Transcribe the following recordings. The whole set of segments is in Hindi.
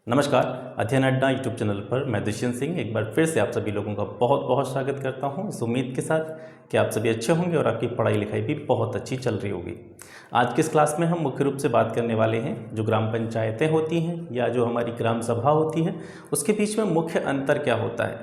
नमस्कार। अध्ययन अड्डा यूट्यूब चैनल पर मैं दुष्यंत सिंह एक बार फिर से आप सभी लोगों का बहुत बहुत स्वागत करता हूं, इस उम्मीद के साथ कि आप सभी अच्छे होंगे और आपकी पढ़ाई लिखाई भी बहुत अच्छी चल रही होगी। आज की इस क्लास में हम मुख्य रूप से बात करने वाले हैं जो ग्राम पंचायतें होती हैं या जो हमारी ग्राम सभा होती है उसके बीच में मुख्य अंतर क्या होता है।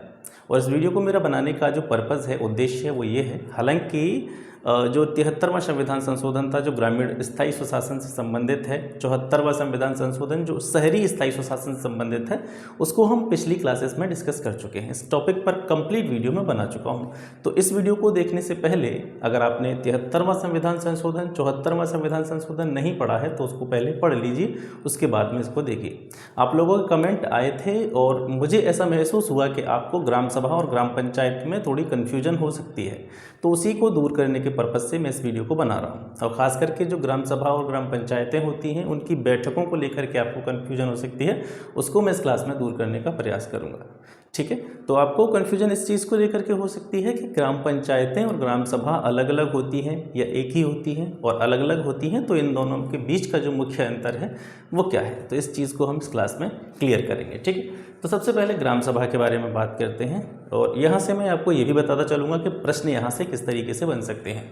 और इस वीडियो को मेरा बनाने का जो पर्पज़ है, उद्देश्य है, वो ये है, हालांकि जो 73वां संविधान संशोधन था जो ग्रामीण स्थायी स्वशासन से संबंधित है, 74वां संविधान संशोधन जो शहरी स्थायी स्वशासन से संबंधित है, उसको हम पिछली क्लासेस में डिस्कस कर चुके हैं। इस टॉपिक पर कंप्लीट वीडियो में बना चुका हूं। तो इस वीडियो को देखने से पहले अगर आपने 73वां संविधान संशोधन, 74वां संविधान संशोधन नहीं पढ़ा है तो उसको पहले पढ़ लीजिए, उसके बाद में इसको देखिए। आप लोगों के कमेंट आए थे और मुझे ऐसा महसूस हुआ कि आपको ग्राम सभा और ग्राम पंचायत में थोड़ी कन्फ्यूजन हो सकती है, तो उसी को दूर करने के पर्पज़ से मैं इस वीडियो को बना रहा हूँ। और ख़ास करके जो ग्राम सभा और ग्राम पंचायतें होती हैं उनकी बैठकों को लेकर के आपको कन्फ्यूजन हो सकती है, उसको मैं इस क्लास में दूर करने का प्रयास करूँगा। ठीक है, तो आपको कन्फ्यूजन इस चीज़ को लेकर के हो सकती है कि ग्राम पंचायतें और ग्राम सभा अलग अलग होती हैं या एक ही होती हैं, और अलग अलग होती हैं तो इन दोनों के बीच का जो मुख्य अंतर है वो क्या है। तो इस चीज़ को हम इस क्लास में क्लियर करेंगे। ठीक है, तो सबसे पहले ग्राम सभा के बारे में बात करते हैं और यहाँ से मैं आपको ये भी बताता चलूँगा कि प्रश्न यहाँ से किस तरीके से बन सकते हैं।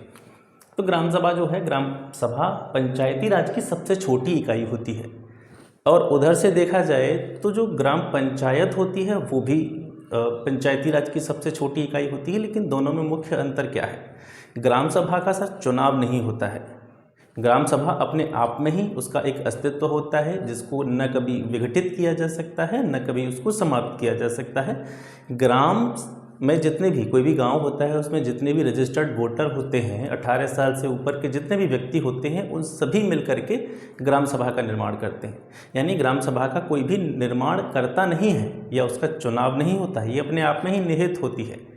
तो ग्राम सभा जो है, ग्राम सभा पंचायती राज की सबसे छोटी इकाई होती है, और उधर से देखा जाए तो जो ग्राम पंचायत होती है वो भी पंचायती राज की सबसे छोटी इकाई होती है। लेकिन दोनों में मुख्य अंतर क्या है? ग्राम सभा का सर चुनाव नहीं होता है। ग्राम सभा अपने आप में ही उसका एक अस्तित्व होता है जिसको न कभी विघटित किया जा सकता है न कभी उसको समाप्त किया जा सकता है। ग्राम में जितने भी कोई भी गांव होता है उसमें जितने भी रजिस्टर्ड वोटर होते हैं, 18 साल से ऊपर के जितने भी व्यक्ति होते हैं, उन सभी मिलकर के ग्राम सभा का निर्माण करते हैं। यानी ग्राम सभा का कोई भी निर्माण करता नहीं है या उसका चुनाव नहीं होता है, ये अपने आप में ही निहित होती है।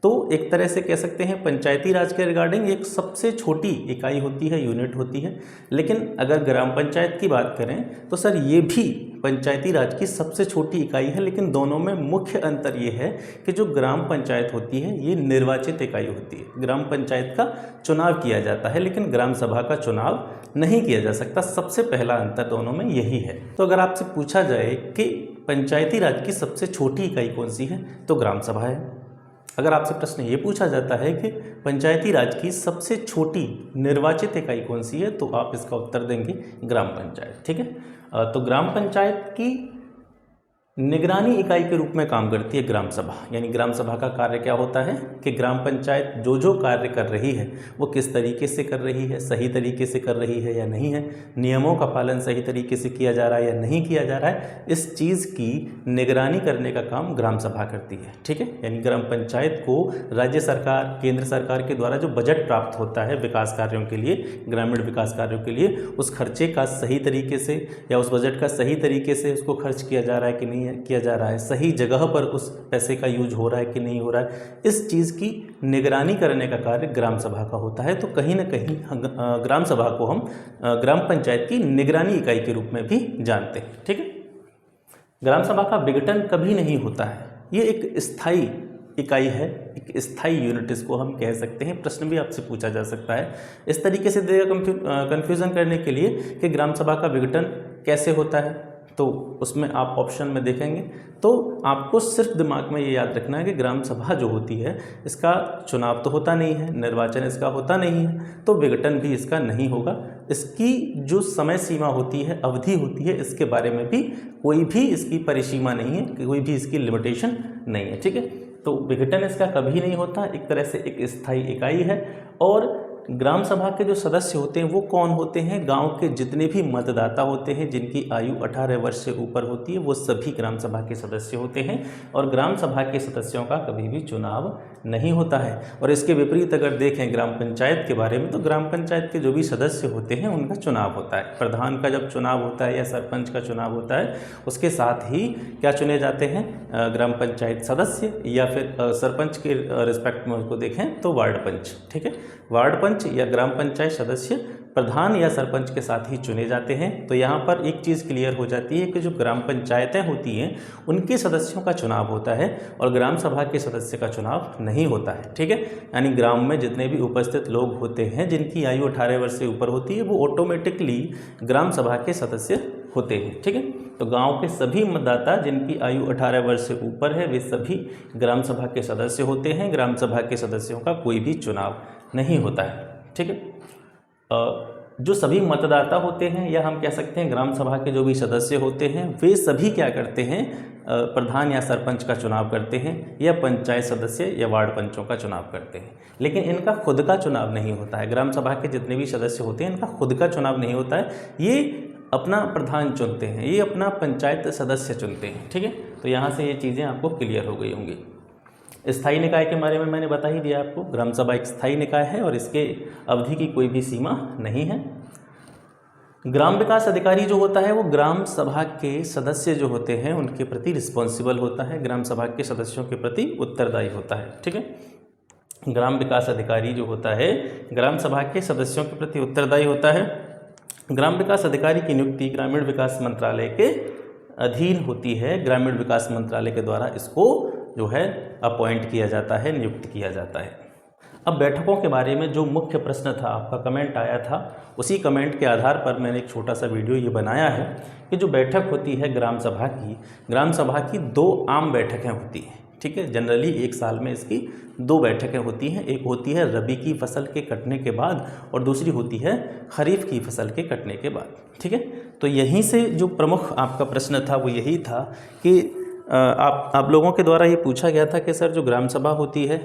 तो एक तरह से कह सकते हैं पंचायती राज के रिगार्डिंग एक सबसे छोटी इकाई होती है, यूनिट होती है। लेकिन अगर ग्राम पंचायत की बात करें तो सर ये भी पंचायती राज की सबसे छोटी इकाई है। लेकिन दोनों में मुख्य अंतर ये है कि जो ग्राम पंचायत होती है ये निर्वाचित इकाई होती है। ग्राम पंचायत का चुनाव किया जाता है लेकिन ग्राम सभा का चुनाव नहीं किया जा सकता। सबसे पहला अंतर दोनों में यही है। तो अगर आपसे पूछा जाए कि पंचायती राज की सबसे छोटी इकाई कौन सी है तो ग्राम सभा है। अगर आपसे प्रश्न ये पूछा जाता है कि पंचायती राज की सबसे छोटी निर्वाचित इकाई कौन सी है तो आप इसका उत्तर देंगे ग्राम पंचायत। ठीक है, तो ग्राम पंचायत की निगरानी इकाई के रूप में काम करती है ग्राम सभा। यानी ग्राम सभा का कार्य क्या होता है कि ग्राम पंचायत जो कार्य कर रही है वो किस तरीके से कर रही है, सही तरीके से कर रही है या नहीं है, नियमों का पालन सही तरीके से किया जा रहा है या नहीं किया जा रहा है, इस चीज़ की निगरानी करने का काम ग्राम सभा करती है। ठीक है, यानी ग्राम पंचायत को राज्य सरकार, केंद्र सरकार के द्वारा जो बजट प्राप्त होता है विकास कार्यों के लिए, ग्रामीण विकास कार्यों के लिए, उस खर्चे का सही तरीके से या उस बजट का सही तरीके से उसको खर्च किया जा रहा है कि नहीं किया जा रहा है, सही जगह पर उस पैसे का यूज हो रहा है कि नहीं हो रहा है, इस चीज़ की निगरानी करने का कार्य ग्राम सभा का होता है। तो कहीं ना कहीं ग्राम सभा को हम ग्राम पंचायत की निगरानी इकाई के रूप में भी जानते हैं। ठीक है, ग्राम सभा का विघटन कभी नहीं होता है, ये एक स्थायी इकाई है, एक स्थायी यूनिट इसको हम कह सकते हैं। प्रश्न भी आपसे पूछा जा सकता है इस तरीके से देगा कंफ्यूजन करने के लिए कि ग्राम सभा का विघटन कैसे होता है, तो उसमें आप ऑप्शन में देखेंगे तो आपको सिर्फ दिमाग में ये याद रखना है कि ग्राम सभा जो होती है इसका चुनाव तो होता नहीं है, निर्वाचन इसका होता नहीं है, तो विघटन भी इसका नहीं होगा। इसकी जो समय सीमा होती है, अवधि होती है, इसके बारे में भी कोई भी इसकी परिसीमा नहीं है, कोई भी इसकी लिमिटेशन नहीं है। ठीक है, तो विघटन इसका कभी नहीं होता, एक तरह से एक स्थायी इकाई है। और ग्राम सभा के जो सदस्य होते हैं वो कौन होते हैं? गांव के जितने भी मतदाता होते हैं जिनकी आयु 18 वर्ष से ऊपर होती है वो सभी ग्राम सभा के सदस्य होते हैं। और ग्राम सभा के सदस्यों का कभी भी चुनाव नहीं होता है। और इसके विपरीत अगर देखें ग्राम पंचायत के बारे में तो ग्राम पंचायत के जो भी सदस्य होते हैं उनका चुनाव होता है। प्रधान का जब चुनाव होता है या सरपंच का चुनाव होता है उसके साथ ही क्या चुने जाते हैं? ग्राम पंचायत सदस्य, या फिर सरपंच के रिस्पेक्ट में उसको देखें तो वार्ड पंच। ठीक है, वार्ड पंच या ग्राम पंचायत सदस्य प्रधान या सरपंच के साथ ही चुने जाते हैं। तो यहाँ पर एक चीज़ क्लियर हो जाती है कि जो ग्राम पंचायतें होती हैं उनके सदस्यों का चुनाव होता है और ग्राम सभा के सदस्य का चुनाव नहीं होता है। ठीक है, यानी ग्राम में जितने भी उपस्थित लोग होते हैं जिनकी आयु 18 वर्ष से ऊपर होती है वो ऑटोमेटिकली ग्राम सभा के सदस्य होते हैं। ठीक है, तो गांव के सभी मतदाता जिनकी आयु 18 वर्ष से ऊपर है वे सभी ग्राम सभा के सदस्य होते हैं। ग्राम सभा के सदस्यों का कोई भी चुनाव नहीं होता है। ठीक है, जो सभी मतदाता होते हैं या हम कह सकते हैं ग्राम सभा के जो भी सदस्य होते हैं वे सभी क्या करते हैं, प्रधान या सरपंच का चुनाव करते हैं या पंचायत सदस्य या वार्ड पंचों का चुनाव करते हैं, लेकिन इनका खुद का चुनाव नहीं होता है। ग्राम सभा के जितने भी सदस्य होते हैं इनका खुद का चुनाव नहीं होता है, ये अपना प्रधान चुनते हैं, ये अपना पंचायत सदस्य चुनते हैं। ठीक है, तो यहाँ से ये चीज़ें आपको क्लियर हो गई होंगी। स्थायी निकाय के बारे में मैंने बता ही दिया आपको, ग्राम सभा एक स्थायी निकाय है और इसके अवधि की कोई भी सीमा नहीं है। ग्राम विकास अधिकारी जो होता है वो ग्राम सभा के सदस्य जो होते हैं उनके प्रति रिस्पॉन्सिबल होता है, ग्राम सभा के सदस्यों के प्रति उत्तरदायी होता है। ठीक है, ग्राम विकास अधिकारी जो होता है ग्राम सभा के सदस्यों के प्रति उत्तरदायी होता है। ग्राम विकास अधिकारी की नियुक्ति ग्रामीण विकास मंत्रालय के अधीन होती है। ग्रामीण विकास मंत्रालय के द्वारा इसको जो है अपॉइंट किया जाता है, नियुक्त किया जाता है। अब बैठकों के बारे में जो मुख्य प्रश्न था, आपका कमेंट आया था, उसी कमेंट के आधार पर मैंने एक छोटा सा वीडियो ये बनाया है कि जो बैठक होती है ग्राम सभा की 2 आम बैठकें होती हैं। ठीक है, जनरली एक साल में इसकी 2 बैठकें होती हैं। एक होती है रबी की फसल के कटने के बाद और दूसरी होती है खरीफ की फसल के कटने के बाद। ठीक है, तो यहीं से जो प्रमुख आपका प्रश्न था वो यही था कि आप लोगों के द्वारा ये पूछा गया था कि सर जो ग्राम सभा होती है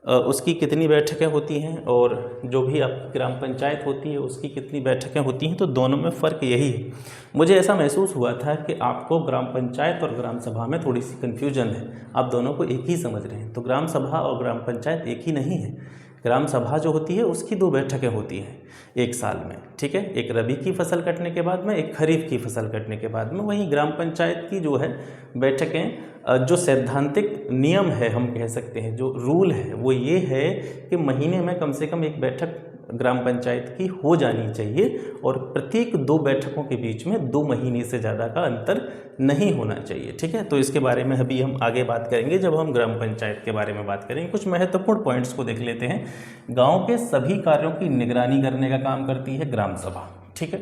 उसकी कितनी बैठकें होती हैं और जो भी आप ग्राम पंचायत होती है उसकी कितनी बैठकें होती हैं, तो दोनों में फ़र्क यही है। मुझे ऐसा महसूस हुआ था कि आपको ग्राम पंचायत और ग्राम सभा में थोड़ी सी कन्फ्यूजन है, आप दोनों को एक ही समझ रहे हैं। तो ग्राम सभा और ग्राम पंचायत एक ही नहीं है। ग्राम सभा जो होती है उसकी 2 बैठकें होती हैं एक साल में। ठीक है, एक रबी की फसल कटने के बाद में, एक खरीफ की फसल कटने के बाद में। वहीं ग्राम पंचायत की जो है बैठकें, जो सैद्धांतिक नियम है हम कह सकते हैं, जो रूल है वो ये है कि महीने में कम से कम 1 बैठक ग्राम पंचायत की हो जानी चाहिए और प्रत्येक 2 बैठकों के बीच में 2 महीने से ज़्यादा का अंतर नहीं होना चाहिए। ठीक है, तो इसके बारे में अभी हम आगे बात करेंगे जब हम ग्राम पंचायत के बारे में बात करेंगे। कुछ महत्वपूर्ण पॉइंट्स को देख लेते हैं। गांव के सभी कार्यों की निगरानी करने का काम करती है ग्राम सभा। ठीक है,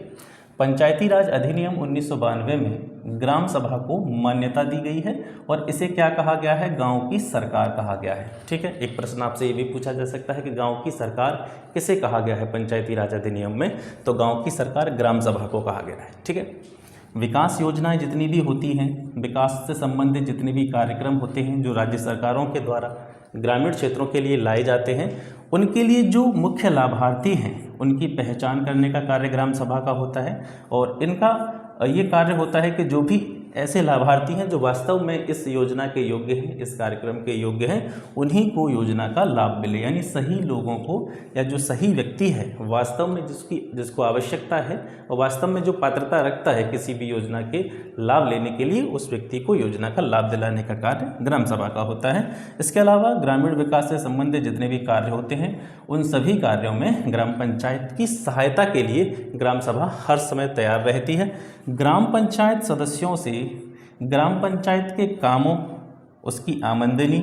पंचायती राज अधिनियम 1992 में ग्राम सभा को मान्यता दी गई है और इसे क्या कहा गया है, गांव की सरकार कहा गया है। ठीक है, एक प्रश्न आपसे ये भी पूछा जा सकता है कि गांव की सरकार किसे कहा गया है पंचायती राज अधिनियम में, तो गांव की सरकार ग्राम सभा को कहा गया है। ठीक है, विकास योजनाएं जितनी भी होती हैं, विकास से संबंधित जितने भी कार्यक्रम होते हैं जो राज्य सरकारों के द्वारा ग्रामीण क्षेत्रों के लिए लाए जाते हैं, उनके लिए जो मुख्य लाभार्थी हैं उनकी पहचान करने का कार्य ग्राम सभा का होता है। और इनका ये कार्य होता है कि जो भी ऐसे लाभार्थी हैं जो वास्तव में इस योजना के योग्य हैं, इस कार्यक्रम के योग्य हैं, उन्हीं को योजना का लाभ मिले। यानी सही लोगों को या जो सही व्यक्ति है वास्तव में जिसको आवश्यकता है और वास्तव में जो पात्रता रखता है किसी भी योजना के लाभ लेने के लिए, उस व्यक्ति को योजना का लाभ दिलाने का कार्य ग्राम सभा का होता है। इसके अलावा ग्रामीण विकास से संबंधित जितने भी कार्य होते हैं उन सभी कार्यों में ग्राम पंचायत की सहायता के लिए ग्राम सभा हर समय तैयार रहती है। ग्राम पंचायत सदस्यों से ग्राम पंचायत के कामों, उसकी आमदनी,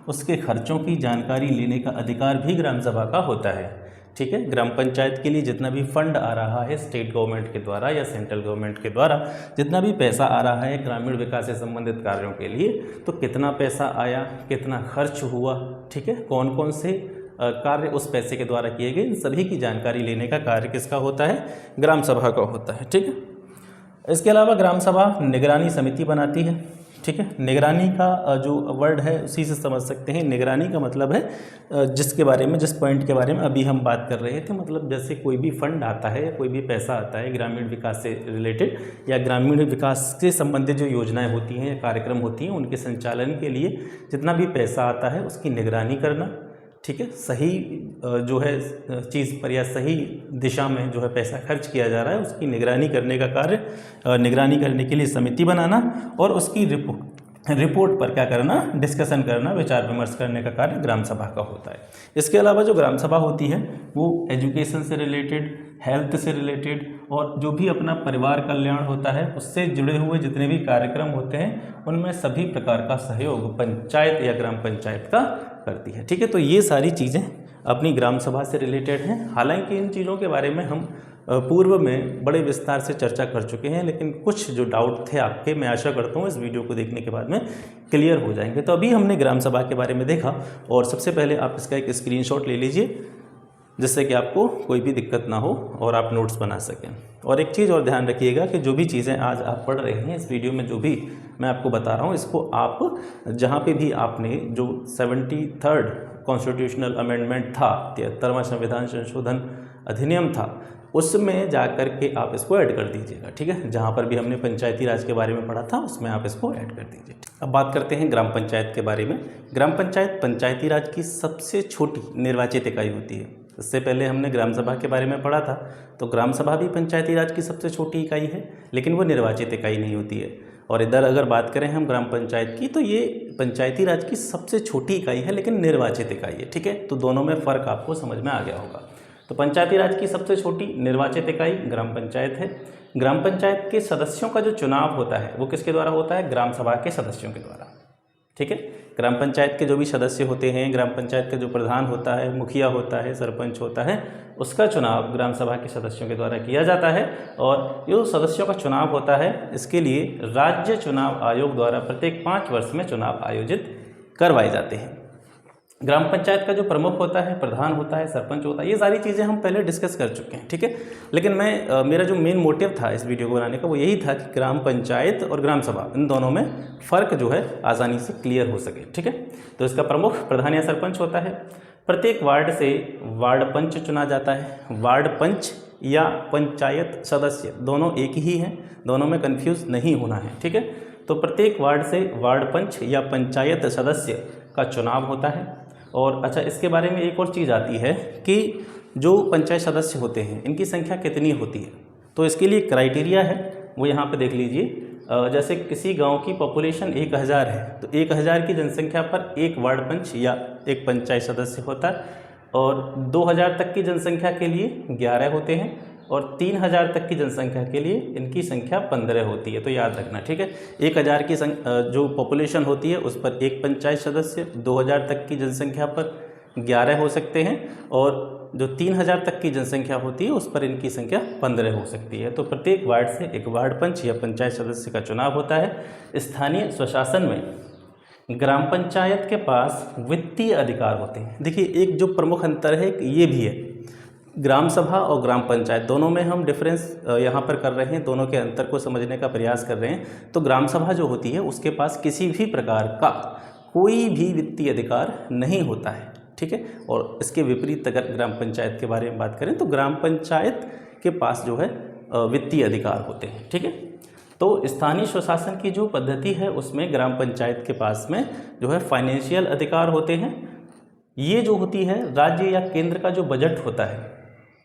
उसके खर्चों की जानकारी लेने का अधिकार भी ग्राम सभा का होता है। ठीक है, ग्राम पंचायत के लिए जितना भी फंड आ रहा है स्टेट गवर्नमेंट के द्वारा या सेंट्रल गवर्नमेंट के द्वारा, जितना भी पैसा आ रहा है ग्रामीण विकास से संबंधित कार्यों के लिए, तो कितना पैसा आया, कितना खर्च हुआ, ठीक है, कौन कौन से कार्य उस पैसे के द्वारा किए गए, इन सभी की जानकारी लेने का कार्य किसका होता है, ग्राम सभा का होता है। ठीक है, इसके अलावा ग्राम सभा निगरानी समिति बनाती है। ठीक है, निगरानी का जो वर्ड है उसी से समझ सकते हैं। निगरानी का मतलब है जिसके बारे में, जिस पॉइंट के बारे में अभी हम बात कर रहे थे, मतलब जैसे कोई भी फंड आता है या कोई भी पैसा आता है ग्रामीण विकास से रिलेटेड या ग्रामीण विकास से संबंधित जो योजनाएं होती हैं या कार्यक्रम होती हैं उनके संचालन के लिए जितना भी पैसा आता है उसकी निगरानी करना। ठीक है, सही जो है चीज़ पर या सही दिशा में जो है पैसा खर्च किया जा रहा है उसकी निगरानी करने का कार्य, निगरानी करने के लिए समिति बनाना और उसकी रिपोर्ट पर क्या करना, डिस्कशन करना, विचार विमर्श करने का कार्य ग्राम सभा का होता है। इसके अलावा जो ग्राम सभा होती है वो एजुकेशन से रिलेटेड, हेल्थ से रिलेटेड और जो भी अपना परिवार कल्याण होता है उससे जुड़े हुए जितने भी कार्यक्रम होते हैं उनमें सभी प्रकार का सहयोग पंचायत या ग्राम पंचायत का करती है। ठीक है, तो ये सारी चीज़ें अपनी ग्राम सभा से रिलेटेड हैं। हालांकि इन चीज़ों के बारे में हम पूर्व में बड़े विस्तार से चर्चा कर चुके हैं, लेकिन कुछ जो डाउट थे आपके, मैं आशा करता हूँ इस वीडियो को देखने के बाद में क्लियर हो जाएंगे। तो अभी हमने ग्राम सभा के बारे में देखा, और सबसे पहले आप इसका एक स्क्रीनशॉट ले लीजिए, जिससे कि आपको कोई भी दिक्कत ना हो और आप नोट्स बना सकें। और एक चीज़ और ध्यान रखिएगा कि जो भी चीज़ें आज आप पढ़ रहे हैं इस वीडियो में, जो भी मैं आपको बता रहा हूँ, इसको आप जहाँ पे भी आपने जो 73rd कॉन्स्टिट्यूशनल अमेंडमेंट था, 73वां संविधान संशोधन अधिनियम था, उसमें जा कर के आप इसको ऐड कर दीजिएगा, ठीक है। जहाँ पर भी हमने पंचायती राज के बारे में पढ़ा था उसमें आप इसको ऐड कर दीजिए। अब बात करते हैं ग्राम पंचायत के बारे में। ग्राम पंचायत पंचायती राज की सबसे छोटी निर्वाचित इकाई होती है। इससे पहले हमने ग्राम सभा के बारे में पढ़ा था, तो ग्राम सभा भी पंचायती राज की सबसे छोटी इकाई है, लेकिन वो निर्वाचित इकाई नहीं होती है। और इधर अगर बात करें हम ग्राम पंचायत की, तो ये पंचायती राज की सबसे छोटी इकाई है, लेकिन निर्वाचित इकाई है, ठीक है। तो दोनों में फ़र्क आपको समझ में आ गया होगा। तो पंचायती राज की सबसे छोटी निर्वाचित इकाई ग्राम पंचायत है। ग्राम पंचायत के सदस्यों का जो चुनाव होता है वो किसके द्वारा होता है? ग्राम सभा के सदस्यों के द्वारा, ठीक है। ग्राम पंचायत के जो भी सदस्य होते हैं, ग्राम पंचायत का जो प्रधान होता है, मुखिया होता है, सरपंच होता है, उसका चुनाव ग्राम सभा के सदस्यों के द्वारा किया जाता है। और जो सदस्यों का चुनाव होता है, इसके लिए राज्य चुनाव आयोग द्वारा प्रत्येक 5 वर्ष में चुनाव आयोजित करवाए जाते हैं। ग्राम पंचायत का जो प्रमुख होता है, प्रधान होता है, सरपंच होता है, ये सारी चीज़ें हम पहले डिस्कस कर चुके हैं, ठीक है। लेकिन मेरा जो मेन मोटिव था इस वीडियो को बनाने का वो यही था कि ग्राम पंचायत और ग्राम सभा, इन दोनों में फ़र्क जो है आसानी से क्लियर हो सके, ठीक है। तो इसका प्रमुख प्रधान या सरपंच होता है। प्रत्येक वार्ड से वार्ड पंच चुना जाता है। वार्ड पंच या पंचायत सदस्य दोनों एक ही हैं, दोनों में कन्फ्यूज़ नहीं होना है, ठीक है। तो प्रत्येक वार्ड से वार्ड पंच या पंचायत सदस्य का चुनाव होता है। और अच्छा, इसके बारे में एक और चीज़ आती है कि जो पंचायत सदस्य होते हैं इनकी संख्या कितनी होती है, तो इसके लिए क्राइटेरिया है, वो यहाँ पे देख लीजिए। जैसे किसी गांव की पॉपुलेशन 1000 है, तो 1000 की जनसंख्या पर एक वार्ड पंच या एक पंचायत सदस्य होता है, और 2000 तक की जनसंख्या के लिए 11 होते हैं, और 3000 तक की जनसंख्या के लिए इनकी संख्या 15 होती है। तो याद रखना, ठीक है। 1000 की जो पॉपुलेशन होती है उस पर एक पंचायत सदस्य, 2000 तक की जनसंख्या पर 11 हो सकते हैं, और जो 3000 तक की जनसंख्या होती है उस पर इनकी संख्या 15 हो सकती है। तो प्रत्येक वार्ड से एक वार्ड पंच या पंचायत सदस्य का चुनाव होता है। स्थानीय स्वशासन में ग्राम पंचायत के पास वित्तीय अधिकार होते हैं। देखिए, एक जो प्रमुख अंतर है ये भी है, ग्राम सभा और ग्राम पंचायत दोनों में हम डिफरेंस यहाँ पर कर रहे हैं, दोनों के अंतर को समझने का प्रयास कर रहे हैं। तो ग्राम सभा जो होती है उसके पास किसी भी प्रकार का कोई भी वित्तीय अधिकार नहीं होता है, ठीक है। और इसके विपरीत अगर ग्राम पंचायत के बारे में बात करें तो ग्राम पंचायत के पास जो है वित्तीय अधिकार होते हैं, ठीक है। तो स्थानीय स्वशासन की जो पद्धति है उसमें ग्राम पंचायत के पास में जो है फाइनेंशियल अधिकार होते हैं। ये जो होती है राज्य या केंद्र का जो बजट होता है,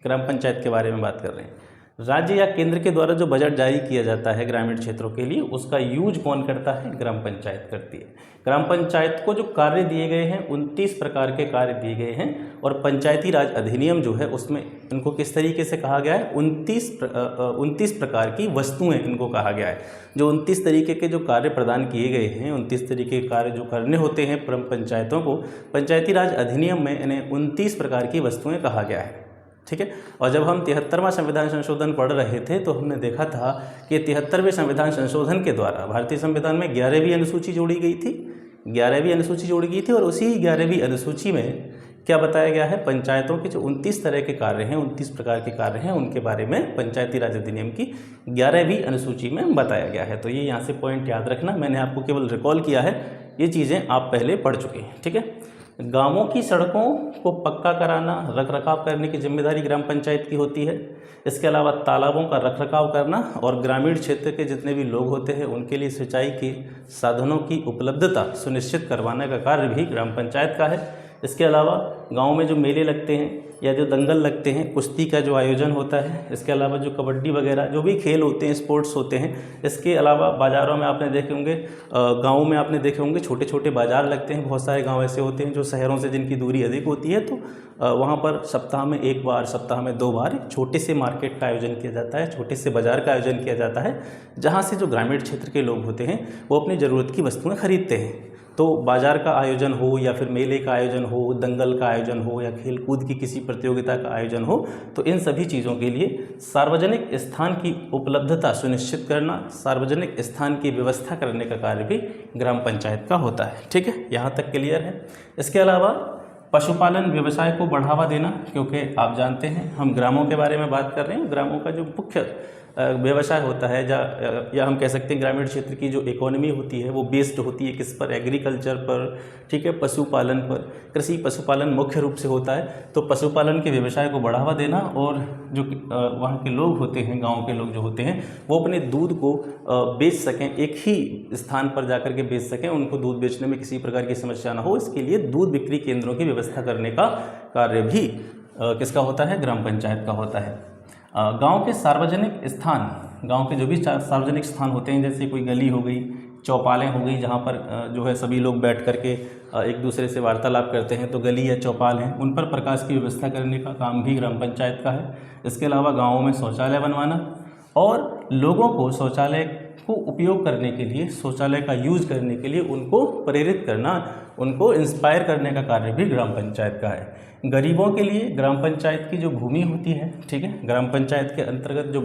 ग्राम पंचायत के बारे में बात कर रहे हैं, राज्य या केंद्र के द्वारा जो बजट जारी किया जाता है ग्रामीण क्षेत्रों के लिए, उसका यूज कौन करता है? ग्राम पंचायत करती है। ग्राम पंचायत को जो कार्य दिए गए हैं 29 प्रकार के कार्य दिए गए हैं, और पंचायती राज अधिनियम जो है उसमें इनको किस तरीके से कहा गया है? 29 प्रकार की वस्तुएं इनको कहा गया है। जो 29 तरीके के जो कार्य प्रदान किए गए हैं, 29 तरीके के कार्य जो करने होते हैं पंचायतों को, पंचायती राज अधिनियम में इन्हें 29 प्रकार की वस्तुएं कहा गया है, ठीक है। और जब हम 73वां संविधान संशोधन पढ़ रहे थे तो हमने देखा था कि 73वें संविधान संशोधन के द्वारा भारतीय संविधान में 11वीं अनुसूची जोड़ी गई थी, 11वीं अनुसूची जोड़ी गई थी। और उसी 11वीं अनुसूची में क्या बताया गया है? पंचायतों के जो 29 तरह के कार्य हैं, 29 प्रकार के कार्य हैं, उनके बारे में पंचायती राज अधिनियम की 11वीं अनुसूची में बताया गया है। तो ये यहाँ से पॉइंट याद रखना, मैंने आपको केवल रिकॉल किया है, ये चीज़ें आप पहले पढ़ चुके हैं, ठीक है। गांवों की सड़कों को पक्का कराना, रखरखाव करने की जिम्मेदारी ग्राम पंचायत की होती है। इसके अलावा तालाबों का रखरखाव करना और ग्रामीण क्षेत्र के जितने भी लोग होते हैं उनके लिए सिंचाई के साधनों की उपलब्धता सुनिश्चित करवाने का कार्य भी ग्राम पंचायत का है। इसके अलावा गांव में जो मेले लगते हैं या जो दंगल लगते हैं, कुश्ती का जो आयोजन होता है, इसके अलावा जो कबड्डी वगैरह जो भी खेल होते हैं, स्पोर्ट्स होते हैं, इसके अलावा बाज़ारों में आपने देखे होंगे, गाँव में आपने देखे होंगे छोटे छोटे बाज़ार लगते हैं। बहुत सारे गांव ऐसे होते हैं जो शहरों से जिनकी दूरी अधिक होती है, तो वहाँ पर सप्ताह में 1 बार, सप्ताह में 2 बार एक छोटे से मार्केट का आयोजन किया जाता है, छोटे से बाज़ार का आयोजन किया जाता है, जहाँ से जो ग्रामीण क्षेत्र के लोग होते हैं वो अपनी ज़रूरत की वस्तुएँ खरीदते हैं। तो बाज़ार का आयोजन हो या फिर मेले का आयोजन हो, दंगल का आयोजन हो या खेल कूद की किसी प्रतियोगिता का आयोजन हो, तो इन सभी चीज़ों के लिए सार्वजनिक स्थान की उपलब्धता सुनिश्चित करना, सार्वजनिक स्थान की व्यवस्था करने का कार्य भी ग्राम पंचायत का होता है। ठीक है, यहाँ तक क्लियर है। इसके अलावा पशुपालन व्यवसाय को बढ़ावा देना, क्योंकि आप जानते हैं हम ग्रामों के बारे में बात कर रहे हैं। ग्रामों का जो मुख्य व्यवसाय होता है या हम कह सकते हैं ग्रामीण क्षेत्र की जो इकोनॉमी होती है वो बेस्ड होती है किस पर, एग्रीकल्चर पर, ठीक है, पशुपालन पर। कृषि पशुपालन मुख्य रूप से होता है। तो पशुपालन के व्यवसाय को बढ़ावा देना और जो वहाँ के लोग होते हैं, गाँव के लोग जो होते हैं, वो अपने दूध को बेच सकें, एक ही स्थान पर जाकर के बेच सकें, उनको दूध बेचने में किसी प्रकार की समस्या ना हो, इसके लिए दूध बिक्री केंद्रों की व्यवस्था करने का कार्य भी किसका होता है? ग्राम पंचायत का होता है। गांव के सार्वजनिक स्थान, गांव के जो भी सार्वजनिक स्थान होते हैं, जैसे कोई गली हो गई, चौपालें हो गई, जहां पर जो है सभी लोग बैठ करके एक दूसरे से वार्तालाप करते हैं, तो गली या चौपाल हैं, उन पर प्रकाश की व्यवस्था करने का काम भी ग्राम पंचायत का है। इसके अलावा गाँवों में शौचालय बनवाना और लोगों को शौचालय को उपयोग करने के लिए, शौचालय का यूज करने के लिए उनको प्रेरित करना, उनको इंस्पायर करने का कार्य भी ग्राम पंचायत का है। गरीबों के लिए ग्राम पंचायत की जो भूमि होती है, ठीक है, ग्राम पंचायत के अंतर्गत जो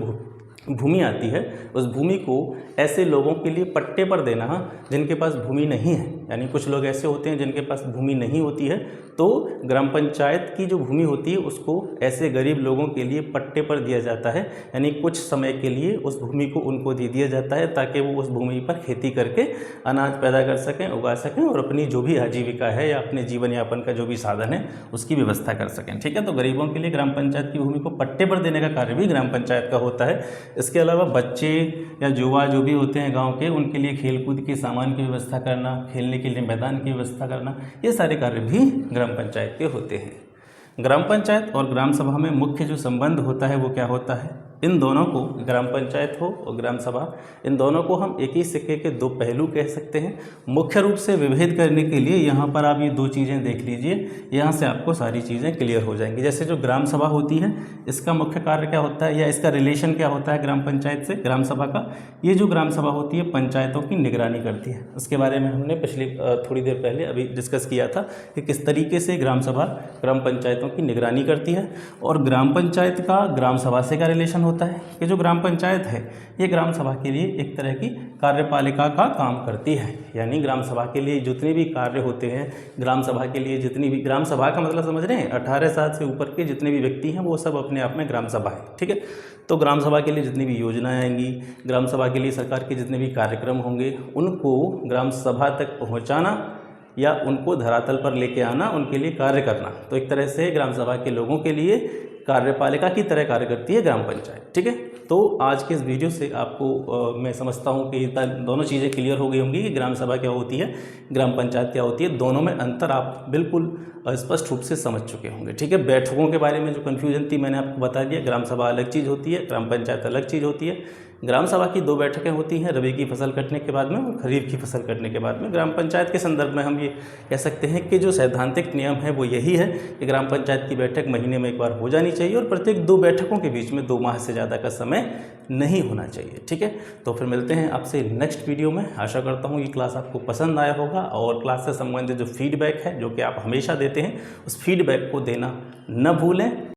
भूमि आती है, उस भूमि को ऐसे लोगों के लिए पट्टे पर देना जिनके पास भूमि नहीं है। यानी कुछ लोग ऐसे होते हैं जिनके पास भूमि नहीं होती है, तो ग्राम पंचायत की जो भूमि होती है उसको ऐसे गरीब लोगों के लिए पट्टे पर दिया जाता है। यानी कुछ समय के लिए उस भूमि को उनको दे दिया जाता है ताकि वो उस भूमि पर खेती करके अनाज पैदा कर सकें, उगा सकें और अपनी जो भी आजीविका है या अपने जीवन यापन का जो भी साधन है उसकी व्यवस्था कर सकें। ठीक है, तो गरीबों के लिए ग्राम पंचायत की भूमि को पट्टे पर देने का कार्य भी ग्राम पंचायत का होता है। इसके अलावा बच्चे या युवा जो भी होते हैं गांव के, उनके लिए खेलकूद के सामान की व्यवस्था करना, खेलने के लिए मैदान की व्यवस्था करना, ये सारे कार्य भी ग्राम पंचायत के होते हैं। ग्राम पंचायत और ग्राम सभा में मुख्य जो संबंध होता है वो क्या होता है? इन दोनों को, ग्राम पंचायत हो और ग्राम सभा, इन दोनों को हम एक ही सिक्के के दो पहलू कह सकते हैं। मुख्य रूप से विभेद करने के लिए यहाँ पर आप ये दो चीज़ें देख लीजिए, यहाँ से आपको सारी चीज़ें क्लियर हो जाएंगी। जैसे जो ग्राम सभा होती है, इसका मुख्य कार्य क्या होता है या इसका रिलेशन क्या होता है ग्राम पंचायत से, ग्राम सभा का? ये जो ग्राम सभा होती है पंचायतों की निगरानी करती है। उसके बारे में हमने पिछली थोड़ी देर पहले अभी डिस्कस किया था कि किस तरीके से ग्राम सभा ग्राम पंचायतों की निगरानी करती है। और ग्राम पंचायत का ग्राम सभा से क्या रिलेशन होता है कि जो ग्राम पंचायत है ये ग्राम सभा के लिए एक तरह की कार्यपालिका का काम करती है। यानी ग्राम सभा के लिए जितने भी कार्य होते हैं, ग्राम सभा के लिए जितनी भी, ग्राम सभा का मतलब समझ रहे हैं, 18 साल से ऊपर के जितने भी व्यक्ति हैं वो सब अपने आप में ग्राम सभा है। ठीक है, तो ग्राम सभा के लिए जितनी भी योजनाएं आएंगी, ग्राम सभा के लिए सरकार के जितने भी कार्यक्रम होंगे, उनको ग्राम सभा तक पहुँचाना या उनको धरातल पर लेके आना, उनके लिए कार्य करना। तो एक तरह से ग्राम सभा के लोगों के लिए कार्यपालिका की तरह कार्य करती है ग्राम पंचायत। ठीक है, तो आज के इस वीडियो से आपको मैं समझता हूँ कि दोनों चीज़ें क्लियर हो गई होंगी कि ग्राम सभा क्या होती है, ग्राम पंचायत क्या होती है। दोनों में अंतर आप बिल्कुल स्पष्ट रूप से समझ चुके होंगे। ठीक है, बैठकों के बारे में जो कन्फ्यूजन थी मैंने आपको बता दिया। ग्राम सभा अलग चीज़ होती है, ग्राम पंचायत अलग चीज़ होती है। ग्राम सभा की 2 बैठकें होती हैं, रबी की फसल कटने के बाद में और खरीफ की फसल कटने के बाद में। ग्राम पंचायत के संदर्भ में हम ये कह सकते हैं कि जो सैद्धांतिक नियम है वो यही है कि ग्राम पंचायत की बैठक महीने में एक बार हो जानी चाहिए और प्रत्येक 2 बैठकों के बीच में 2 माह से ज़्यादा का समय नहीं होना चाहिए। ठीक है, तो फिर मिलते हैं आपसे नेक्स्ट वीडियो में। आशा करता हूँ ये क्लास आपको पसंद आया होगा और क्लास से संबंधित जो फीडबैक है जो कि आप हमेशा देते हैं, उस फीडबैक को देना न भूलें।